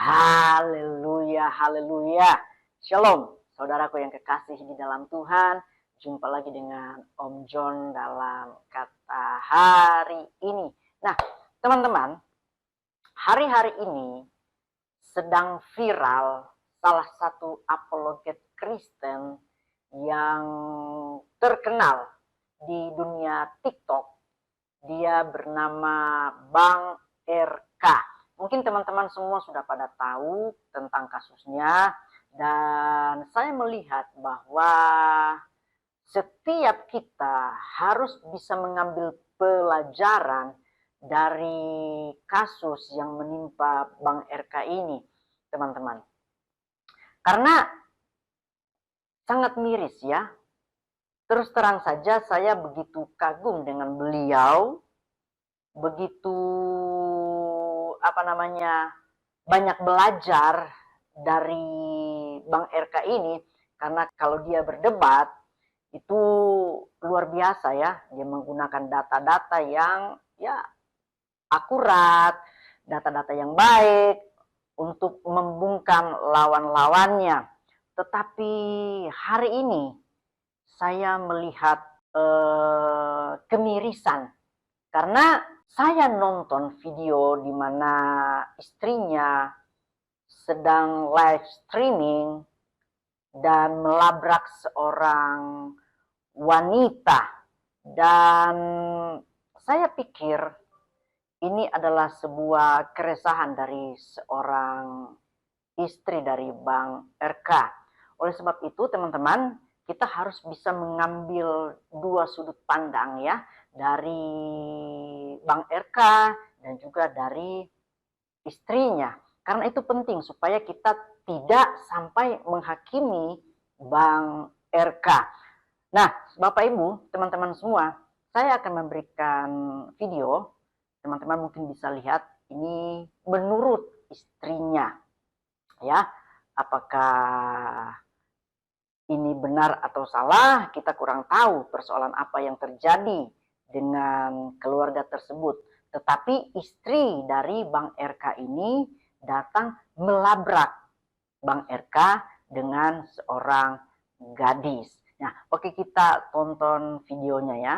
Haleluya, haleluya. Shalom, saudaraku yang kekasih di dalam Tuhan. Jumpa lagi dengan Om John dalam kata hari ini. Nah, teman-teman, hari-hari ini sedang viral salah satu apologet Kristen yang terkenal di dunia TikTok. Dia bernama Bang RK. Mungkin teman-teman semua sudah pada tahu tentang kasusnya, dan saya melihat bahwa setiap kita harus bisa mengambil pelajaran dari kasus yang menimpa Bang RK ini, teman-teman. Karena sangat miris ya. Terus terang saja saya begitu kagum dengan beliau, begitu banyak belajar dari Bang RK ini, karena kalau dia berdebat itu luar biasa ya. Dia menggunakan data-data yang akurat, data-data yang baik untuk membungkam lawan-lawannya. Tetapi hari ini saya melihat kemirisan, karena saya nonton video di mana istrinya sedang live streaming dan melabrak seorang wanita, dan saya pikir ini adalah sebuah keresahan dari seorang istri dari Bang RK. Oleh sebab itu, teman-teman, kita harus bisa mengambil dua sudut pandang ya, dari Bang RK dan juga dari istrinya. Karena itu penting supaya kita tidak sampai menghakimi Bang RK. Nah, Bapak Ibu, teman-teman semua, saya akan memberikan video. Teman-teman mungkin bisa lihat ini menurut istrinya. Ya, apakah ini benar atau salah, kita kurang tahu persoalan apa yang terjadi dengan keluarga tersebut. Tetapi istri dari Bang RK ini datang melabrak Bang RK dengan seorang gadis. Nah, oke, kita tonton videonya ya.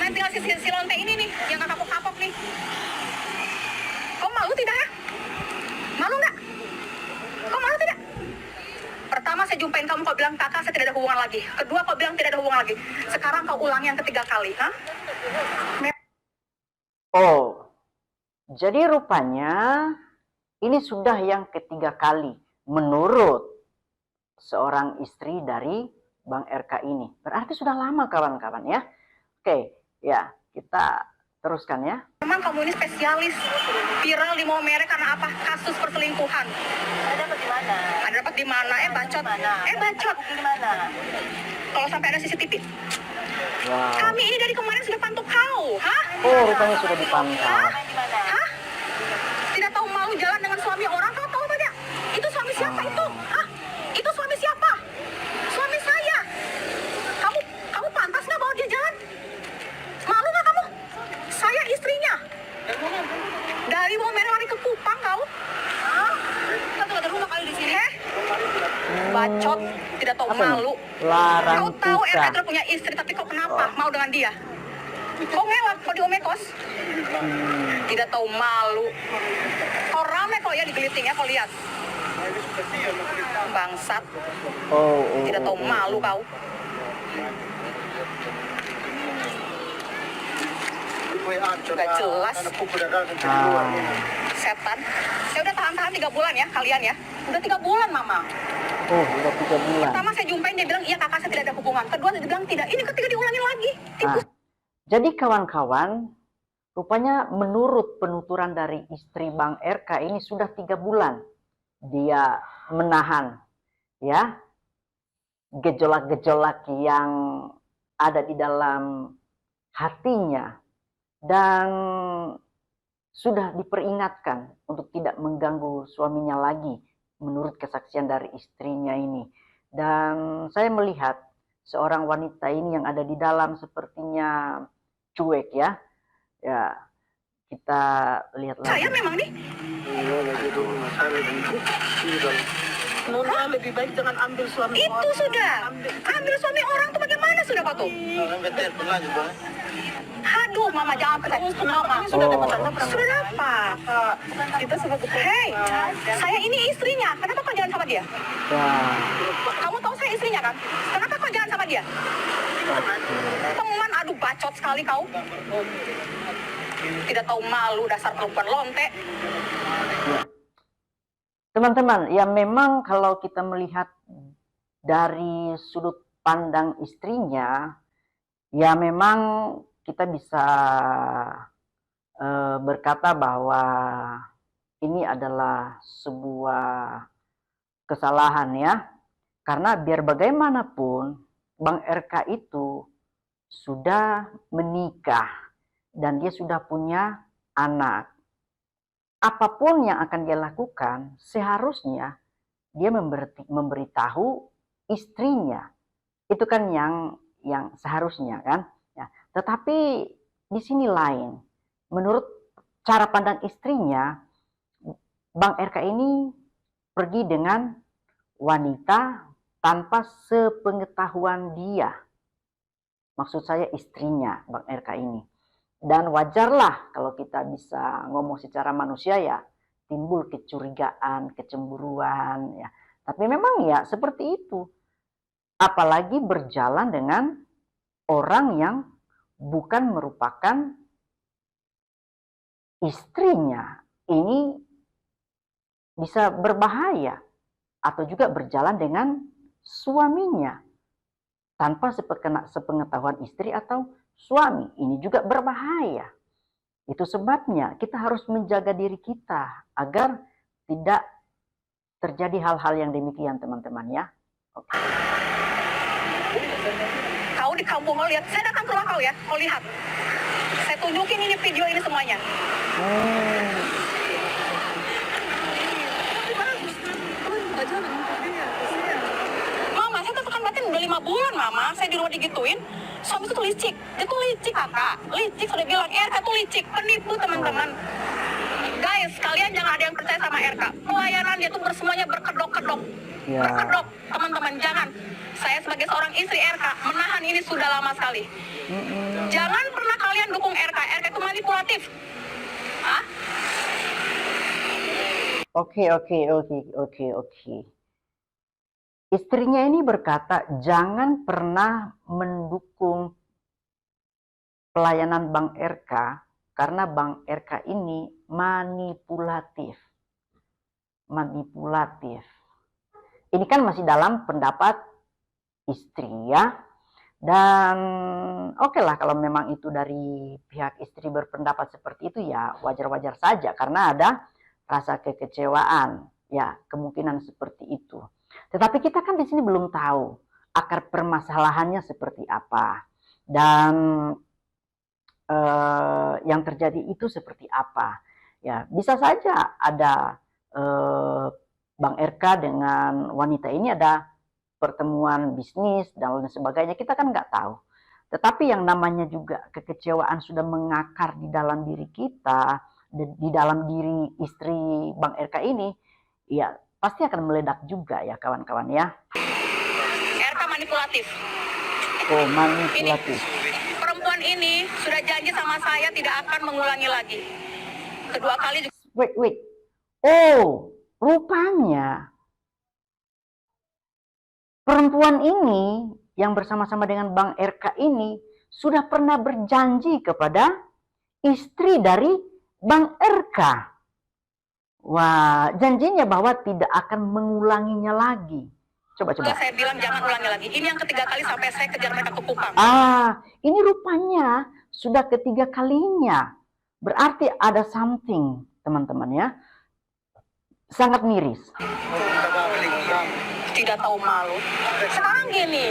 Nanti si lonte ini nih, yang kapok-kapok nih. Kau malu tidak ya? Malu nggak? Kau malu tidak? Pertama saya jumpain kamu, kau bilang kakak saya tidak ada hubungan lagi. Kedua kau bilang tidak ada hubungan lagi. Sekarang kau ulangi yang ketiga kali, ha? Oh, jadi rupanya ini sudah yang ketiga kali menurut seorang istri dari Bang RK ini. Berarti sudah lama kawan-kawan ya. Oke, ya kita teruskan ya. Memang kamu ini spesialis viral di Maumere karena apa? Kasus perselingkuhan. Ada dapat di mana? Ada dapat di mana? Bacot. Bacot. Di mana? Kalau sampai ada CCTV. Wow. Kami ini dari kemarin sudah pantau kau, hah? Oh, rupanya sudah dipantau. Di mana? Hah? Tidak tahu malu jalan dengan suami orang, kau tahu tidak? Itu suami siapa itu? Hah? Itu suami siapa? Suami saya. Kamu pantas nggak bawa dia jalan? Malu nggak kamu? Saya istrinya. Dari Maumere lari ke Kupang kau? Hah? Kita tuh ada rumah kali di sini. Bacot, tidak tahu malu. Larang Kau tahu kita. RK punya istri, tapi kau kenapa mau dengan dia? Kau mewah, kau di Omekos. Tidak tahu malu. Kau rame kok ya digeliting ya, kau lihat. Bangsat. Tidak tahu malu kau. Gak jelas. Setan. Saya udah tahan-tahan 3 bulan ya, kalian ya. Udah 3 bulan, Mama. Oh, udah 3 bulan. Pertama saya jumpain, dia bilang, iya kakak saya tidak ada hubungan. Kedua dia bilang tidak. Ini ketiga diulangin lagi. Nah, jadi kawan-kawan, rupanya menurut penuturan dari istri Bang RK ini sudah 3 bulan dia menahan ya gejolak-gejolak yang ada di dalam hatinya, dan sudah diperingatkan untuk tidak mengganggu suaminya lagi menurut kesaksian dari istrinya ini. Dan saya melihat seorang wanita ini yang ada di dalam sepertinya cuek ya. Ya, kita lihat Saya lagi. memang nih. Nona lebih baik jangan ambil suami Itu orang. sudah. Ambil suami orang tuh bagaimana sudah Pak tuh? Aduh, Mama jangan percaya. Mama, Sudah dapat Oh. tanda sudah dapat. kita sebagai Hei, saya ini istrinya. Kenapa kau jalan sama dia? Ya, Kamu tahu saya istrinya kan? Kenapa kau jalan sama dia? Teman, aduh bacot sekali kau. Tidak tahu malu dasar perempuan lonte. ya. Teman-teman, ya memang kalau kita melihat dari sudut pandang istrinya, ya memang kita bisa berkata bahwa ini adalah sebuah kesalahan ya. Karena biar bagaimanapun Bang RK itu sudah menikah dan dia sudah punya anak. Apapun yang akan dia lakukan, seharusnya dia memberitahu istrinya. Itu kan yang seharusnya kan. Ya. Tetapi di sini lain. Menurut cara pandang istrinya, Bang RK ini pergi dengan wanita tanpa sepengetahuan dia. Maksud saya istrinya Bang RK ini. Dan wajarlah kalau kita bisa ngomong secara manusia ya, timbul kecurigaan, kecemburuan ya. Tapi memang ya seperti itu. Apalagi berjalan dengan orang yang bukan merupakan istrinya. Ini bisa berbahaya atau juga berjalan dengan suaminya tanpa sepengetahuan istri atau suami. Ini juga berbahaya. Itu sebabnya kita harus menjaga diri kita agar tidak terjadi hal-hal yang demikian, teman-teman ya. Oke. Kau di kampung kau lihat, saya datang ke rumah kau ya, kau lihat. Saya tunjukin ini video ini semuanya. Mama, saya tekan batin udah 5 bulan, Mama. Saya di rumah digituin. Suami itu tuh licik. Dia tuh licik, kakak. Licik, sudah bilang. RK tuh licik. Penipu, teman-teman. Guys, kalian jangan ada yang percaya sama RK. Pelayanan dia tuh semuanya berkedok-kedok. Ya. Berkedok, teman-teman. Jangan. Saya sebagai seorang istri RK, menahan ini sudah lama sekali. Jangan pernah kalian dukung RK. RK itu manipulatif. Hah? Oke. Istrinya ini berkata, jangan pernah mendukung pelayanan Bang RK karena Bang RK ini manipulatif. Ini kan masih dalam pendapat istri ya. Dan oke lah kalau memang itu dari pihak istri berpendapat seperti itu ya wajar-wajar saja karena ada rasa kekecewaan ya, kemungkinan seperti itu. Tetapi kita kan di sini belum tahu akar permasalahannya seperti apa dan yang terjadi itu seperti apa. Ya, bisa saja ada Bang RK dengan wanita ini ada pertemuan bisnis dan lain sebagainya, kita kan nggak tahu. Tetapi yang namanya juga kekecewaan sudah mengakar di dalam diri kita, di dalam diri istri Bang RK ini, ya pasti akan meledak juga ya kawan-kawan ya. RK manipulatif. Oh, manipulatif. Perempuan ini sudah janji sama saya tidak akan mengulangi lagi. Kedua kali juga. Wait. Oh, rupanya perempuan ini yang bersama-sama dengan Bang RK ini sudah pernah berjanji kepada istri dari Bang RK. Wah, janjinya bahwa tidak akan mengulanginya lagi. Coba. Saya bilang jangan ulangi lagi. Ini yang ketiga kali sampai saya kejar mereka ke Kupang. Ini rupanya sudah ketiga kalinya. Berarti ada something, teman-teman ya. Sangat miris. Tidak tahu malu. Sekarang gini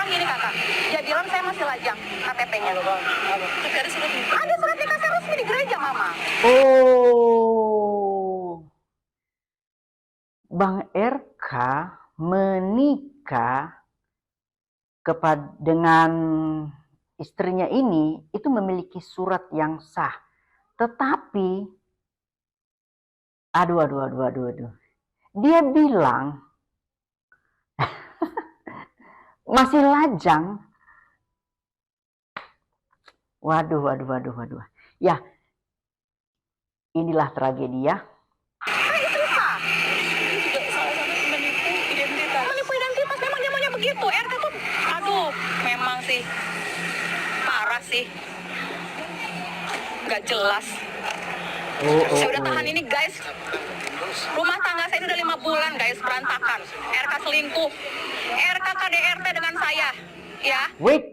kakak. Dia bilang saya masih lajang KTP-nya. Ada surat nikah saya resmi di gereja, Mama. Oh, Bang RK menikah dengan istrinya ini itu memiliki surat yang sah Tetapi, aduh. Dia bilang, masih lajang. Waduh. Ya, inilah tragedi ya. Menipu identitas. Menipu identitas, memang dia maunya begitu. RK tuh, aduh, memang sih parah sih. Gak jelas. Saya udah tahan ini guys. Rumah tangga saya ini udah 5 bulan guys, berantakan. RK selingkuh. RK KDRT dengan saya. Ya. Wait.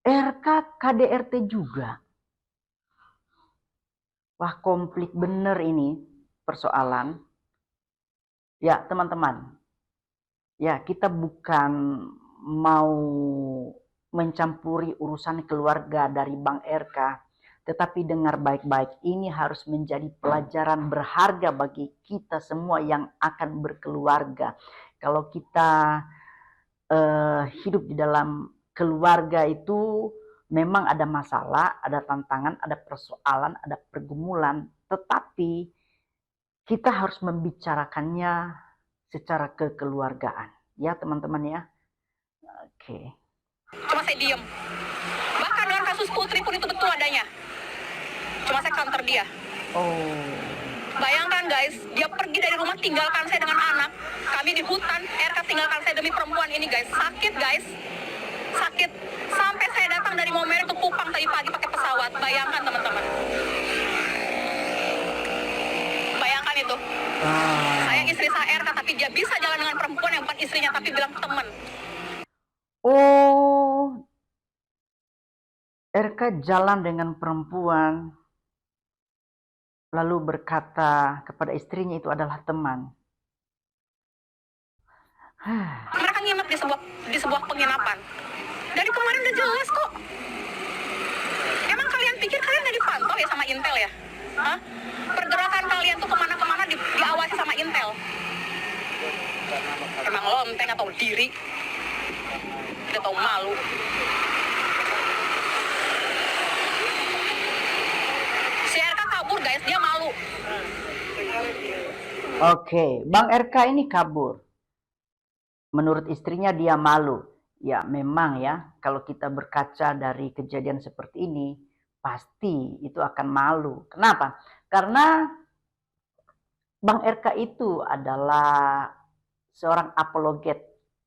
RK KDRT juga. Wah, komplit bener ini persoalan. Ya, teman-teman. Ya, kita bukan mau mencampuri urusan keluarga dari Bang RK. Tetapi dengar baik-baik, ini harus menjadi pelajaran berharga bagi kita semua yang akan berkeluarga. Kalau kita hidup di dalam keluarga itu memang ada masalah, ada tantangan, ada persoalan, ada pergumulan, tetapi kita harus membicarakannya secara kekeluargaan. Ya teman-teman ya. Oke. Cuma saya diem. Bahkan dengan kasus Putri pun itu betul adanya. Cuma saya counter dia. Oh. Bayangkan guys, dia pergi dari rumah tinggalkan saya dengan anak. Kami di hutan, RK tinggalkan saya demi perempuan ini guys. Sakit guys. Sakit. Sampai saya datang dari Maumere ke Kupang tadi pagi pakai pesawat. Bayangkan teman-teman. Bayangkan itu. Saya istri saya RK tapi dia bisa jalan dengan perempuan yang bukan istrinya tapi bilang teman. Oh. RK jalan dengan perempuan lalu berkata kepada istrinya itu adalah teman. Mereka nginep di sebuah penginapan. Dari kemarin udah jelas kok. Emang kalian pikir kalian udah dipantau ya sama Intel ya? Hah? Pergerakan kalian tuh kemana-kemana diawasi sama Intel. Emang lonteng atau diri? Udah tau malu. Si RK kabur guys, dia malu. Oke, Bang RK ini kabur. Menurut istrinya dia malu. Ya memang ya, kalau kita berkaca dari kejadian seperti ini, pasti itu akan malu. Kenapa? Karena Bang RK itu adalah seorang apologet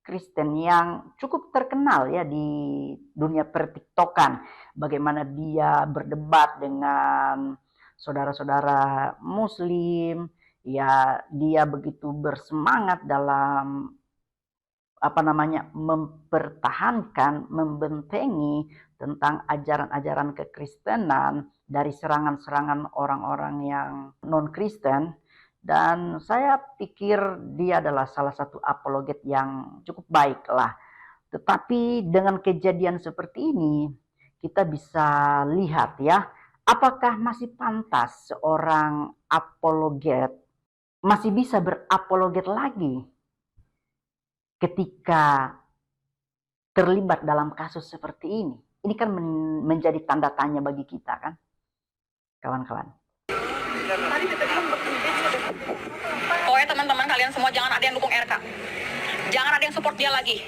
Kristen yang cukup terkenal ya di dunia pertiktokan. Bagaimana dia berdebat dengan saudara-saudara Muslim, ya dia begitu bersemangat dalam mempertahankan, membentengi tentang ajaran-ajaran kekristenan dari serangan-serangan orang-orang yang non-Kristen. Dan saya pikir dia adalah salah satu apologet yang cukup baik lah. Tetapi dengan kejadian seperti ini, kita bisa lihat ya, apakah masih pantas seorang apologet masih bisa berapologet lagi ketika terlibat dalam kasus seperti ini. Ini kan menjadi tanda tanya bagi kita kan, kawan-kawan. Pokoknya teman-teman kalian semua jangan ada yang dukung RK. Jangan ada yang support dia lagi.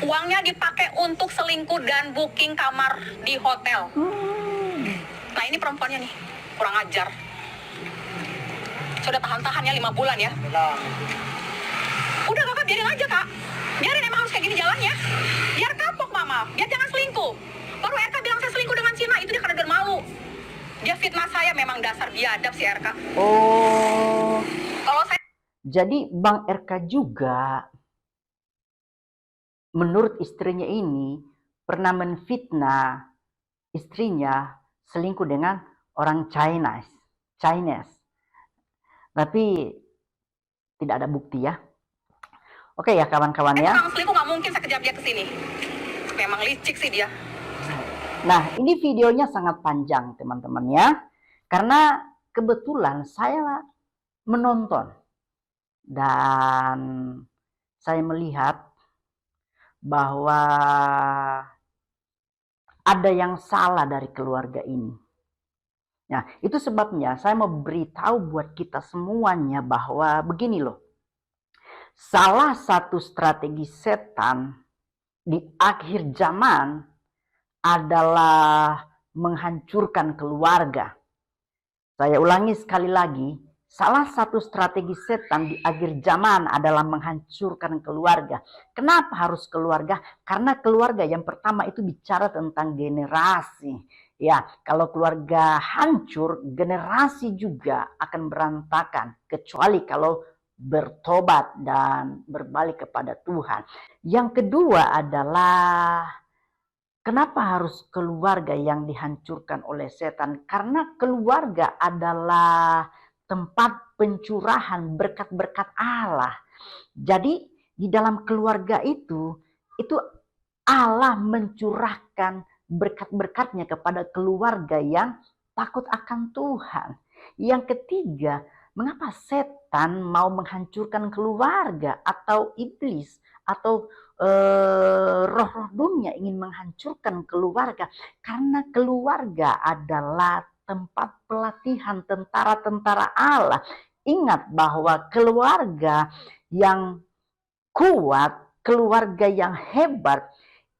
Uangnya dipakai untuk selingkuh dan booking kamar di hotel. Nah ini perempuannya nih, kurang ajar. Sudah tahan-tahannya 5 bulan ya. Udah kakak biarin aja kak. Biarin emang harus kayak gini jalannya. Biar kapok mama, biar jangan selingkuh. Baru RK bilang saya selingkuh dengan Cina, itu dia karena malu. Dia fitnah saya, memang dasar biadab si RK. Oh. Kalau saya... Jadi Bang RK juga menurut istrinya ini pernah menfitnah istrinya selingkuh dengan orang Chinese. Tapi tidak ada bukti ya. Oke ya kawan-kawan ya. Kalau selingkuh nggak mungkin saya kejar dia ke sini. Memang licik sih dia. Nah ini videonya sangat panjang teman-teman ya. Karena kebetulan saya menonton. Dan saya melihat bahwa ada yang salah dari keluarga ini. Nah, itu sebabnya saya mau beritahu buat kita semuanya bahwa begini loh. Salah satu strategi setan di akhir zaman adalah menghancurkan keluarga. Saya ulangi sekali lagi, salah satu strategi setan di akhir zaman adalah menghancurkan keluarga. Kenapa harus keluarga? Karena keluarga yang pertama itu bicara tentang generasi. Ya, kalau keluarga hancur, generasi juga akan berantakan. Kecuali kalau bertobat dan berbalik kepada Tuhan. Yang kedua adalah kenapa harus keluarga yang dihancurkan oleh setan? Karena keluarga adalah tempat pencurahan berkat-berkat Allah. Jadi di dalam keluarga itu Allah mencurahkan berkat-berkatnya kepada keluarga yang takut akan Tuhan. Yang ketiga, mengapa setan mau menghancurkan keluarga atau iblis atau roh-roh dunia ingin menghancurkan keluarga? Karena keluarga adalah tempat pelatihan tentara-tentara Allah. Ingat bahwa keluarga yang kuat, keluarga yang hebat,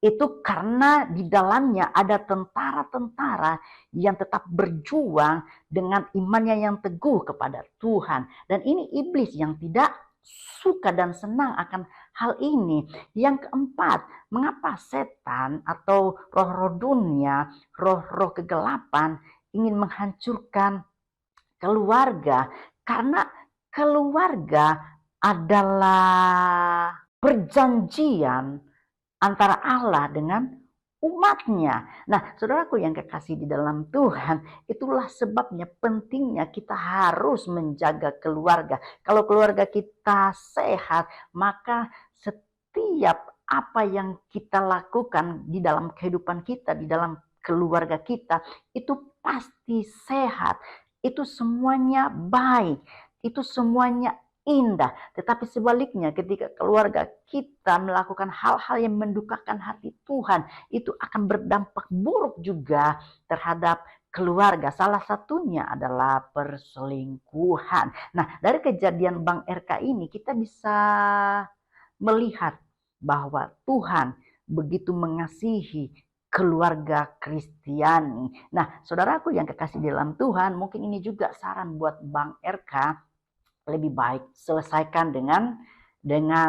itu karena di dalamnya ada tentara-tentara yang tetap berjuang dengan imannya yang teguh kepada Tuhan. Dan ini iblis yang tidak suka dan senang akan hal ini. Yang keempat, mengapa setan atau roh-roh dunia, roh-roh kegelapan ingin menghancurkan keluarga? Karena keluarga adalah perjanjian antara Allah dengan umatnya. Nah, saudaraku yang kekasih di dalam Tuhan, itulah sebabnya pentingnya kita harus menjaga keluarga. Kalau keluarga kita sehat, maka setiap apa yang kita lakukan di dalam kehidupan kita, di dalam keluarga kita, itu pasti sehat. Itu semuanya baik. Itu semuanya indah. Tetapi sebaliknya ketika keluarga kita melakukan hal-hal yang mendukakan hati Tuhan, itu akan berdampak buruk juga terhadap keluarga. Salah satunya adalah perselingkuhan. Nah, dari kejadian Bang RK ini kita bisa melihat bahwa Tuhan begitu mengasihi keluarga Kristiani. Nah, saudaraku yang kekasih dalam Tuhan, mungkin ini juga saran buat Bang RK. Lebih baik selesaikan dengan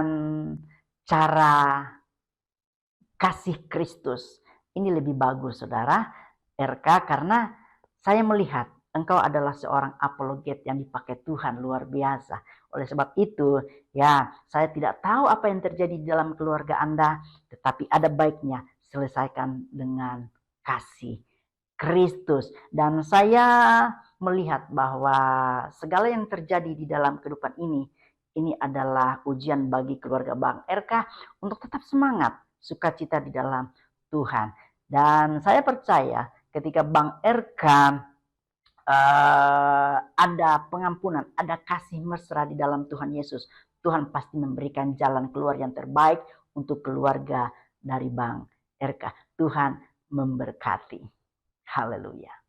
cara kasih Kristus. Ini lebih bagus, saudara RK, karena saya melihat engkau adalah seorang apologet yang dipakai Tuhan luar biasa. Oleh sebab itu, ya, saya tidak tahu apa yang terjadi di dalam keluarga Anda, tetapi ada baiknya selesaikan dengan kasih Kristus. Dan saya melihat bahwa segala yang terjadi di dalam kehidupan ini adalah ujian bagi keluarga Bang RK untuk tetap semangat, sukacita di dalam Tuhan. Dan saya percaya ketika Bang RK ada pengampunan, ada kasih mesra di dalam Tuhan Yesus, Tuhan pasti memberikan jalan keluar yang terbaik untuk keluarga dari Bang RK. Tuhan memberkati. Haleluya.